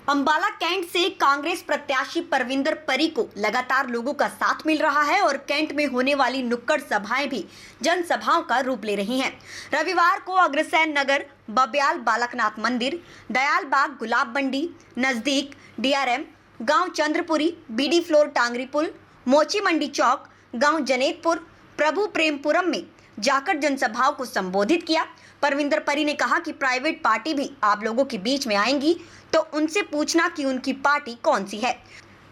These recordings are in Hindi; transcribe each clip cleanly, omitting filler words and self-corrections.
अंबाला कैंट से कांग्रेस प्रत्याशी परविंदर परी को लगातार लोगों का साथ मिल रहा है और कैंट में होने वाली नुक्कड़ सभाएं भी जनसभाओं का रूप ले रही हैं। रविवार को अग्रसेन नगर, बब्याल बालकनाथ मंदिर, दयाल बाग गुलाब मंडी नजदीक डीआरएम, गांव चंद्रपुरी, बीडी फ्लोर टांगरी पुल, मोची मंडी चौक, गांव जनेतपुर, प्रभु प्रेमपुरम में जाकर जनसभाओं को संबोधित किया। परविंदर परी ने कहा कि प्राइवेट पार्टी भी आप लोगों के बीच में आएंगी तो उनसे पूछना कि उनकी पार्टी कौन सी है।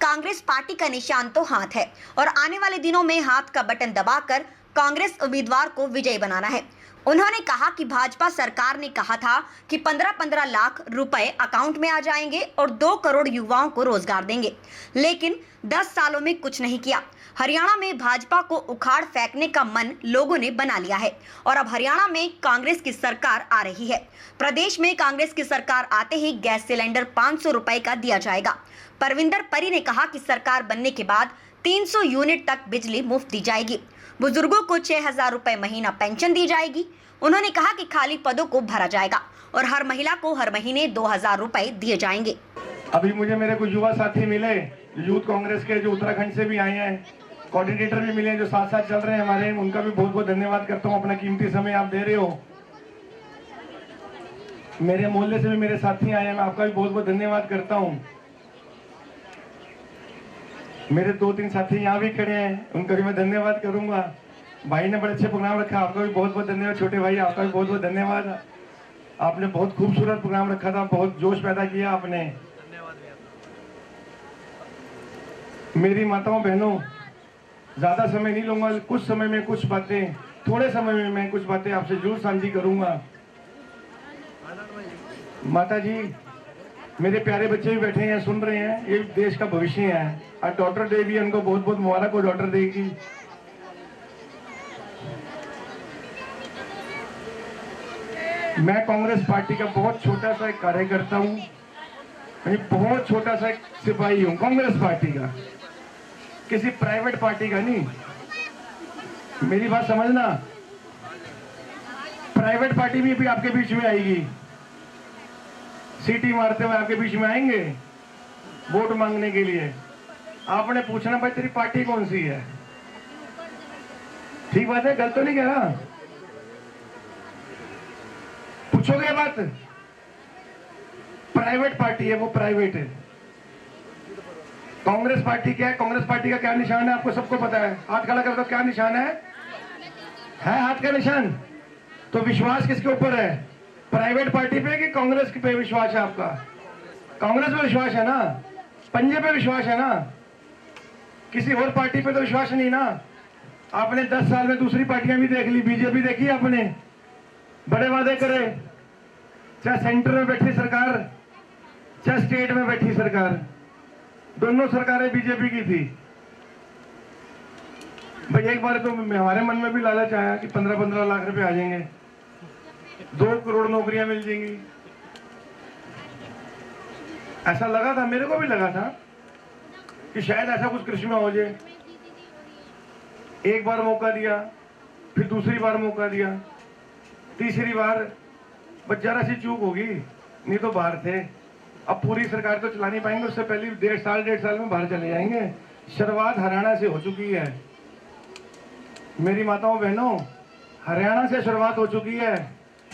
कांग्रेस पार्टी का निशान तो हाथ है और आने वाले दिनों में हाथ का बटन दबाकर कांग्रेस उम्मीदवार को विजयी बनाना है। उन्होंने कहा कि भाजपा सरकार ने कहा था कि 15-15 लाख रुपए अकाउंट में आ जाएंगे और 2 करोड़ युवाओं को रोजगार देंगे, लेकिन 10 सालों में कुछ नहीं किया। हरियाणा में भाजपा को उखाड़ फेंकने का मन लोगों ने बना लिया है और अब हरियाणा में कांग्रेस की सरकार आ रही है। प्रदेश में कांग्रेस की सरकार आते ही गैस सिलेंडर 500 रुपए का दिया जाएगा। परविंदर परी ने कहा कि सरकार बनने के बाद 300 यूनिट तक बिजली मुफ्त दी जाएगी। बुजुर्गों को 6,000 रुपए महीना पेंशन दी जाएगी। उन्होंने कहा कि खाली पदों को भरा जाएगा और हर महिला को हर महीने 2,000 रुपए दिए जाएंगे। अभी मुझे मेरे कुछ युवा साथी मिले, यूथ कांग्रेस के, जो उत्तराखंड से भी आए हैं, कोऑर्डिनेटर भी मिले जो साथ साथ चल रहे हैं हमारे, उनका भी बहुत बहुत धन्यवाद करता हूँ। अपना कीमती समय आप दे रहे हो। मेरे मोहल्ले से भी मेरे साथी आए हैं, मैं आपका भी बहुत बहुत धन्यवाद करता हूँ। मेरे 2-3 साथी यहाँ भी खड़े हैं, उनका भी मैं धन्यवाद करूंगा। भाई ने बड़े अच्छे प्रोग्राम रखा, आपका भी बहुत बहुत धन्यवाद। छोटे भाई, आपका भी बहुत बहुत धन्यवाद। आपने बहुत खूबसूरत प्रोग्राम रखा था, बहुत जोश पैदा किया आपने। मेरी माताओं बहनों, ज्यादा समय नहीं लूंगा, कुछ समय में कुछ बातें, थोड़े समय में मैं कुछ बातें आपसे जरूर साझी करूंगा। माता जी, मेरे प्यारे बच्चे भी बैठे हैं, सुन रहे हैं, ये देश का भविष्य है। आज डॉक्टर डे भी, उनको बहुत बहुत मुबारक हो डॉक्टर डे की। मैं कांग्रेस पार्टी का बहुत छोटा सा एक कार्यकर्ता हूं, बहुत छोटा सा एक सिपाही हूं कांग्रेस पार्टी का, किसी प्राइवेट पार्टी का नहीं। मेरी बात समझना, प्राइवेट पार्टी भी आपके बीच में आएगी, सीटी मारते हुए आपके बीच में आएंगे वोट मांगने के लिए। आपने पूछना, भाई तेरी पार्टी कौन सी है? ठीक बात है, गलत तो नहीं कह रहा? पूछोगे बात? प्राइवेट पार्टी है वो, प्राइवेट है। कांग्रेस पार्टी क्या है? कांग्रेस पार्टी का क्या निशान है आपको सबको पता है। हाथ खड़ा कर दो, क्या निशान है हाथ का निशान? तो विश्वास किसके ऊपर है? प्राइवेट पार्टी पे कि कांग्रेस पे विश्वास है आपका? कांग्रेस पे विश्वास है ना, पंजे पे विश्वास है ना, किसी और पार्टी पे तो विश्वास नहीं ना। आपने 10 साल में दूसरी पार्टियां भी देख ली, बीजेपी देखी आपने, बड़े वादे करे, चाहे सेंटर में बैठी सरकार, चाहे स्टेट में बैठी सरकार, दोनों सरकारें बीजेपी की थी। भाई एक बार तो हमारे मन में भी लालच आया कि 15-15 लाख रुपए आ जाएंगे, 2 करोड़ नौकरियां मिल जाएंगी। ऐसा लगा था, मेरे को भी लगा था कि शायद ऐसा कुछ कृषि में हो जाए। एक बार मौका दिया, फिर दूसरी बार मौका दिया, तीसरी बार बस जरा सी चूक होगी, नहीं तो बाहर थे। अब पूरी सरकार तो चला नहीं पाएंगे, उससे पहले 1.5 साल में बाहर चले जाएंगे। शुरुआत हरियाणा से हो चुकी है। मेरी माताओं बहनों, हरियाणा से शुरुआत हो चुकी है।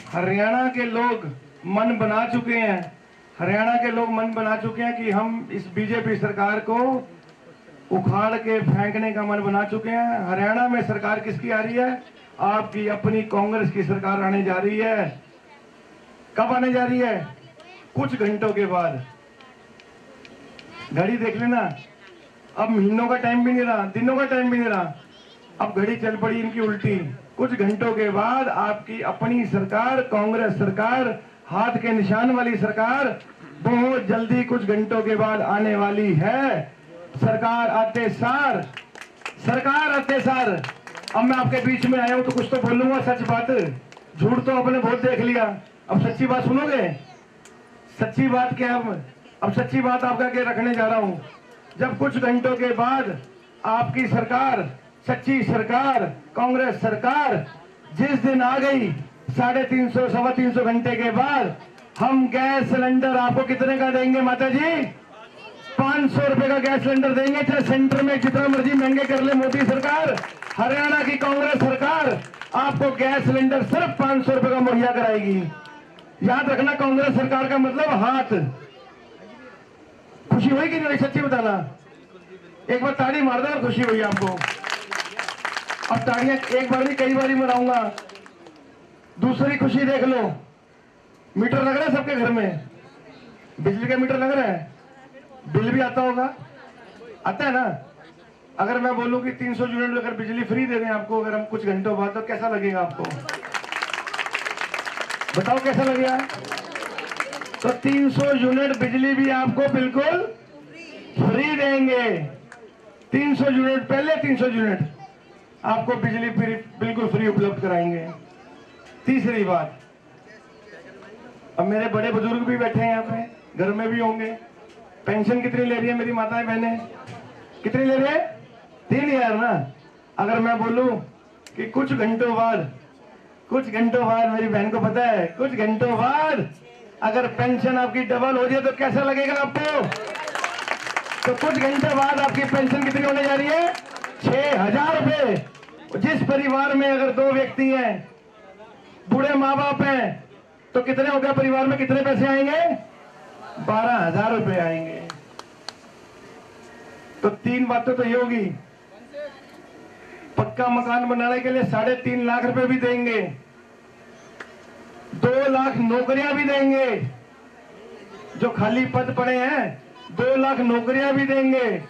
हरियाणा के लोग मन बना चुके हैं, हरियाणा के लोग मन बना चुके हैं कि हम इस बीजेपी सरकार को उखाड़ के फेंकने का मन बना चुके हैं। हरियाणा में सरकार किसकी आ रही है? आपकी अपनी कांग्रेस की सरकार आने जा रही है। कब आने जा रही है? कुछ घंटों के बाद। घड़ी देख लेना, अब महीनों का टाइम भी नहीं रहा, दिनों का टाइम भी नहीं रहा, अब घड़ी चल पड़ी इनकी उल्टी। कुछ घंटों के बाद आपकी अपनी सरकार, कांग्रेस सरकार, हाथ के निशान वाली सरकार बहुत जल्दी कुछ घंटों के बाद आने वाली है। सरकार आते सार अब मैं आपके बीच में आया हूं तो कुछ तो बोलूंगा, सच बात। झूठ तो आपने बहुत देख लिया, अब सच्ची बात सुनोगे? सच्ची बात क्या? अब सच्ची बात आपका के रखने जा रहा हूं। जब कुछ घंटों के बाद आपकी सरकार, सच्ची सरकार, कांग्रेस सरकार जिस दिन आ गई, 350 सवा 300 घंटे के बाद हम गैस सिलेंडर आपको कितने का देंगे माता जी? 500 रुपए का गैस सिलेंडर देंगे, चाहे सेंटर में जितना मर्जी महंगे कर ले मोदी सरकार, हरियाणा की कांग्रेस सरकार आपको गैस सिलेंडर सिर्फ 500 रुपए का मुहैया कराएगी। याद रखना, कांग्रेस सरकार का मतलब हाथ। खुशी हुई कि नहीं? सच्ची बताना, एक बार ताड़ी मार दो, खुशी हुई आपको। अब ताड़ियां एक बार नहीं कई बार ही मनाऊंगा। दूसरी खुशी देख लो, मीटर लग रहा है सबके घर में, बिजली का मीटर लग रहा है, बिल भी आता होगा, आता है ना? अगर मैं बोलूं कि 300 यूनिट अगर बिजली फ्री दे दें आपको, अगर हम कुछ घंटों बाद, तो कैसा लगेगा आपको? बताओ कैसा लगेगा? तो 300 यूनिट बिजली भी आपको बिल्कुल फ्री देंगे। 300 यूनिट पहले, 300 यूनिट आपको बिजली बिल्कुल फ्री उपलब्ध कराएंगे। तीसरी बात, अब मेरे बड़े बुजुर्ग भी बैठे हैं यहाँ पे, घर में भी होंगे। पेंशन कितनी ले रही है मेरी माताएं बहनें? कितनी ले रही है? 3000 ना। अगर मैं बोलूं कि कुछ घंटों बाद मेरी बहन को पता है, कुछ घंटों बाद अगर पेंशन आपकी डबल हो जाए तो कैसा लगेगा आपको? तो कुछ घंटे बाद आपकी पेंशन कितनी होने जा रही है? 6000 रुपए। जिस परिवार में अगर 2 व्यक्ति हैं, बूढ़े माँ बाप हैं, तो कितने हो गए? परिवार में कितने पैसे आएंगे? 12,000 रुपए आएंगे। तो 3 बातें तो ये होगी, पक्का मकान बनाने के लिए 3.5 लाख रुपए भी देंगे, 2 लाख नौकरियां भी देंगे, जो खाली पद पड़े हैं 2 लाख नौकरियां भी देंगे,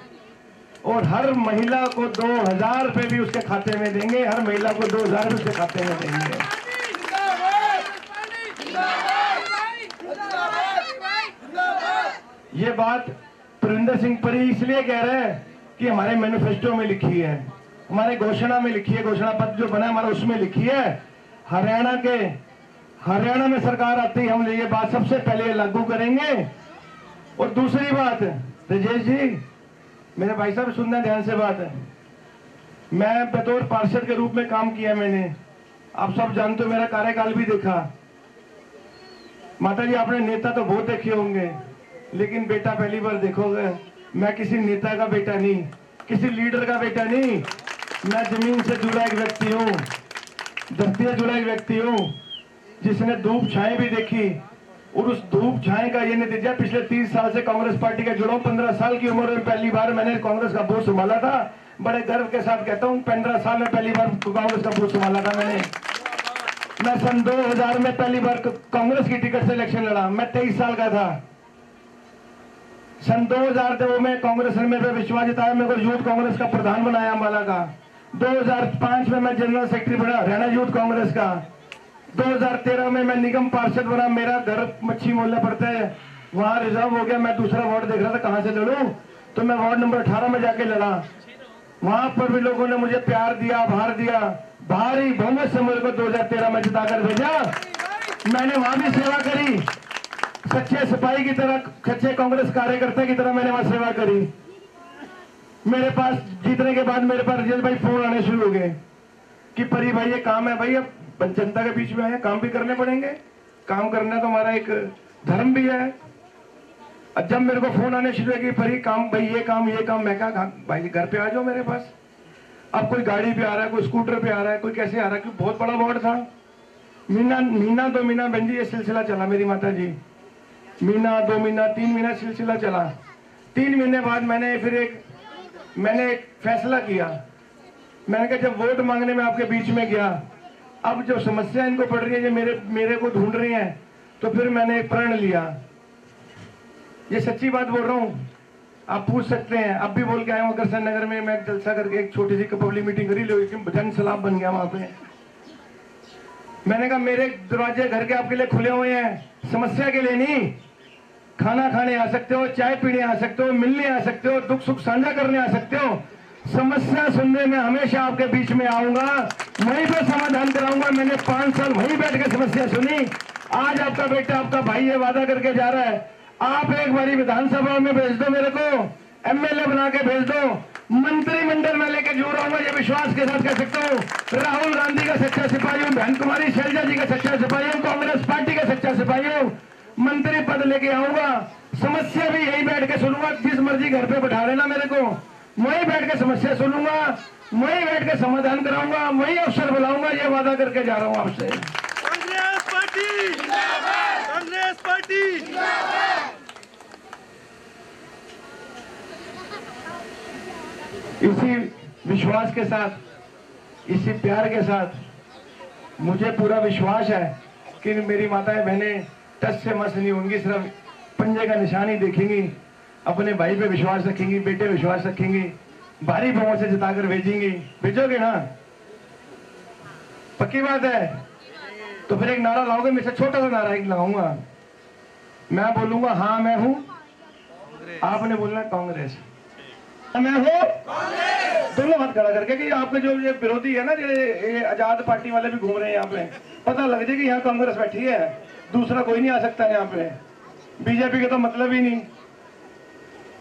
और हर महिला को 2,000 रुपए भी उसके खाते में देंगे। हर महिला को 2,000 उसके खाते में देंगे। ये बात परविंदर सिंह परी इसलिए कह रहे हैं कि हमारे मैनिफेस्टो में लिखी है, हमारे घोषणा में लिखी है, घोषणा पत्र जो बना हमारा उसमें लिखी है। हरियाणा में सरकार आती है, हम ये बात सबसे पहले लागू करेंगे। और दूसरी बात, राजेश जी, मेरे भाई साहब सुनना ध्यान से बात है, मैं बतौर पार्षद के रूप में काम किया मैंने, आप सब जानते हो, मेरा कार्यकाल भी देखा। माता जी, आपने नेता तो बहुत देखे होंगे, लेकिन बेटा पहली बार देखोगे। मैं किसी नेता का बेटा नहीं, किसी लीडर का बेटा नहीं, मैं जमीन से जुड़ा एक व्यक्ति हूँ, धरती से जुड़ा एक व्यक्ति हूँ, जिसने धूप छाए भी देखी। और उस धूप छाए का ये नतीजा, पिछले 30 साल से कांग्रेस पार्टी का जुड़ा हूं। 15 साल की उम्र में पहली बार मैंने कांग्रेस का बोझ संभाला था। बड़े गर्व के साथ कहता हूँ, 15 साल में पहली बार कांग्रेस का बोझ संभाला था मैंने। मैं सन 2000 में पहली बार कांग्रेस की टिकट से इलेक्शन लड़ा, मैं 23 साल का था। सन 2002 में कांग्रेस ने मेरे पे विश्वास जताया, मेरे को यूथ कांग्रेस का प्रधान बनाया अम्बाला का। 2005 में मैं जनरल सेक्रेटरी बना हरियाणा यूथ कांग्रेस का। 2013 में मैं निगम पार्षद बना, मेरा घर मच्छी मोहल्ला पड़ता है, वहां रिजर्व हो गया। मैं दूसरा वार्ड देख रहा था कहां से लड़ूं, तो मैं वार्ड नंबर 18 में जाके लड़ा। वहां पर भी लोगों ने मुझे प्यार दिया, आभार दिया, भारी बहुमत से मेरे को 2013 में जिताकर भेजा। मैंने वहां भी सेवा करी, सच्चे सिपाही की तरह, सच्चे कांग्रेस कार्यकर्ता की तरह मैंने वहां सेवा करी। मेरे पास जीतने के बाद मेरे पास रजेश भाई फोन आने शुरू हो गए कि परी भाई ये काम है, भाई अब जनता के बीच में है, काम भी करने पड़ेंगे, काम करना तो हमारा एक धर्म भी है। अब जब मेरे को फोन आने शुरू हुए कि परी काम, भाई ये काम, मैं कहा भाई घर पे आ जाओ मेरे पास। अब कोई गाड़ी पे आ रहा है, कोई स्कूटर पे आ रहा है, कोई कैसे आ रहा है, क्योंकि बहुत बड़ा वार्ड था। महीना 2 महीना बहन जी ये सिलसिला चला, मेरी माता जी, महीना 2 महीना 3 महीना सिलसिला चला। 3 महीने बाद मैंने एक फैसला किया। मैंने कहा जब वोट मांगने में आपके बीच में गया, अब जो समस्या इनको पड़ रही है, ये मेरे को ढूंढ रही हैं, तो फिर मैंने एक प्रण लिया। ये सच्ची बात बोल रहा हूँ, आप पूछ सकते हैं। अब भी बोल के आया हूँ, अग्रसेन नगर में मैं जलसा करके एक छोटी सी पब्लिक मीटिंग करी, लेकिन जन सलाब बन गया वहां पे। मैंने कहा मेरे दरवाजे घर के आपके लिए खुले हुए हैं, समस्या के लिए नहीं। खाना खाने आ सकते हो, चाय पीने आ सकते हो, मिलने आ सकते हो, दुख सुख साझा करने आ सकते हो। समस्या सुनने में हमेशा आपके बीच में आऊंगा, वहीं पे समाधान कराऊंगा। मैंने 5 साल वहीं बैठ के समस्या सुनी। आज आपका बेटा, आपका भाई ये वादा करके जा रहा है, आप एक बारी विधानसभा में भेज दो, मेरे को एमएलए बना के भेज दो, मंत्रिमंडल में लेके जोड़ रहा हूँ। ये विश्वास के साथ कह सकता हूँ, राहुल गांधी का सच्चा सिपाही हूँ, बहन कुमारी शैलजा जी का सच्चा सिपाही हूँ, कांग्रेस पार्टी का सच्चा सिपाही हूँ। मंत्री पद लेके आऊंगा, समस्या भी यही बैठ के सुनूंगा। जिस मर्जी घर पे बैठा लेना मेरे को, वहीं बैठ के समस्या सुनूंगा, वहीं बैठ के समाधान कराऊंगा, वहीं अफसर बुलाऊंगा। ये वादा करके जा रहा हूं आपसे। कांग्रेस पार्टी जिंदाबाद, कांग्रेस पार्टी जिंदाबाद। इसी विश्वास के साथ, इसी प्यार के साथ मुझे पूरा विश्वास है कि मेरी माताएं बहनें टस से मस नहीं होंगी, सिर्फ पंजे का निशान ही देखेंगी, अपने भाई पे विश्वास रखेंगी, बेटे विश्वास रखेंगी, भारी बहुमत से जिताकर भेजेंगी। भेजोगे ना? पक्की बात है? तो फिर एक नारा लाओगे? मेरे से छोटा सा नारा एक लगाऊंगा, मैं बोलूंगा हाँ मैं हूं, आपने बोलना कांग्रेस। मैं हूं दोनों हाथ खड़ा करके कि आपके जो ये विरोधी है ना, ये आजाद पार्टी वाले भी घूम रहे हैं यहाँ पे, पता लग जाए कि यहाँ कांग्रेस बैठी है, दूसरा कोई नहीं आ सकता यहाँ पे। बीजेपी के तो मतलब ही नहीं,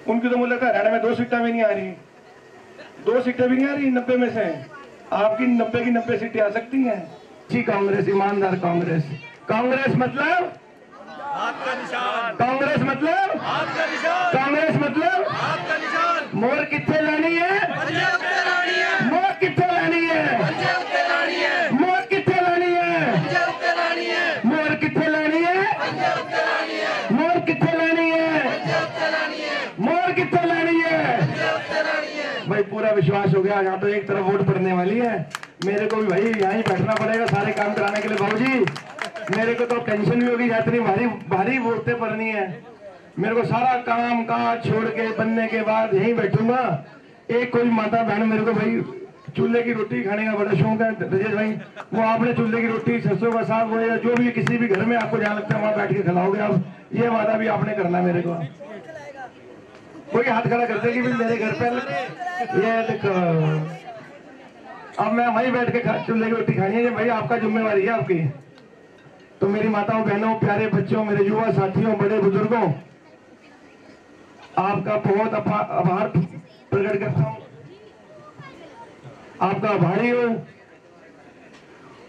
उनकी तो मुझे हरियाणा में 2 सीटें भी नहीं आ रही, 2 सीटें भी नहीं आ रही 90 में से। आपकी 90 की 90 सीटें आ सकती हैं। जी कांग्रेस, ईमानदार कांग्रेस। कांग्रेस मतलब आपका निशान, कांग्रेस मतलब आपका निशान, कांग्रेस मतलब आपका निशान। मोर कितने लानी है? पंजाब पे लानी है, मोर कितने लानी है? पंजाब पे लानी है, मोर कितने लानी है? पंजाब पे लानी है, मोर कितने लानी है? पंजाब पे लानी है, मोर कितने लानी है? पंजाब पे लानी है, मोर कितने लानी है? पंजाब पे लानी है। भाई पूरा विश्वास हो गया। यहाँ तो एक तरफ वोट पड़ने वाली है, मेरे को भी भाई यहाँ ही बैठना पड़ेगा सारे काम कराने के लिए। बाबूजी मेरे को तो टेंशन भी होगी, इतनी भारी भारी वोटें पड़नी है। मेरे को सारा काम काज छोड़ के बनने के बाद यहीं बैठूंगा। एक कोई माता बहन मेरे को भाई चूल्हे की रोटी खाने का बड़ा शौक है रजेश भाई, वो आपने चूल्हे की रोटी, सरसों का साग हो या जो भी किसी भी घर में आपको जहाँ लगता है वहां बैठ के खिलाओगे आप। ये वादा भी आपने करना मेरे को। कोई हाथ खड़ा करते कि मेरे घर पे ये देखो, अब मैं वहीं बैठ के चूल्हे की रोटी खानी है भाई, आपका जिम्मेवारी है आपकी। तो मेरी माताओं बहनों प्यारे बच्चों मेरे युवा साथियों बड़े बुजुर्गों, आपका बहुत आभार प्रकट करता हूं, आपका आभारी हूं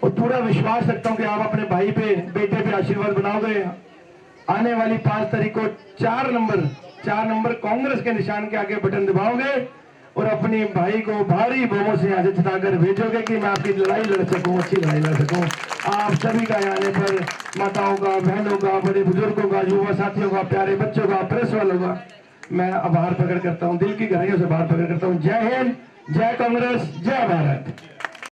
और पूरा विश्वास रखता हूं कि आप अपने भाई पे बेटे पे आशीर्वाद बनाओगे। आने वाली 5 तारीख को 4 नंबर कांग्रेस के निशान के आगे बटन दबाओगे और अपनी भाई को भारी बहुमत से यहाँ से जिताकर भेजोगे कि मैं आपकी लड़ाई लड़ सकूं, अच्छी लड़ाई लड़ सकूं। आप सभी का आने पर, माताओं का, बहनों का, बड़े बुजुर्गों का, युवा साथियों का, प्यारे बच्चों का, प्रेस वालों का मैं आभार प्रकट करता हूं, दिल की गहराइयों से आभार प्रकट करता हूं। जय हिंद, जय कांग्रेस, जय भारत।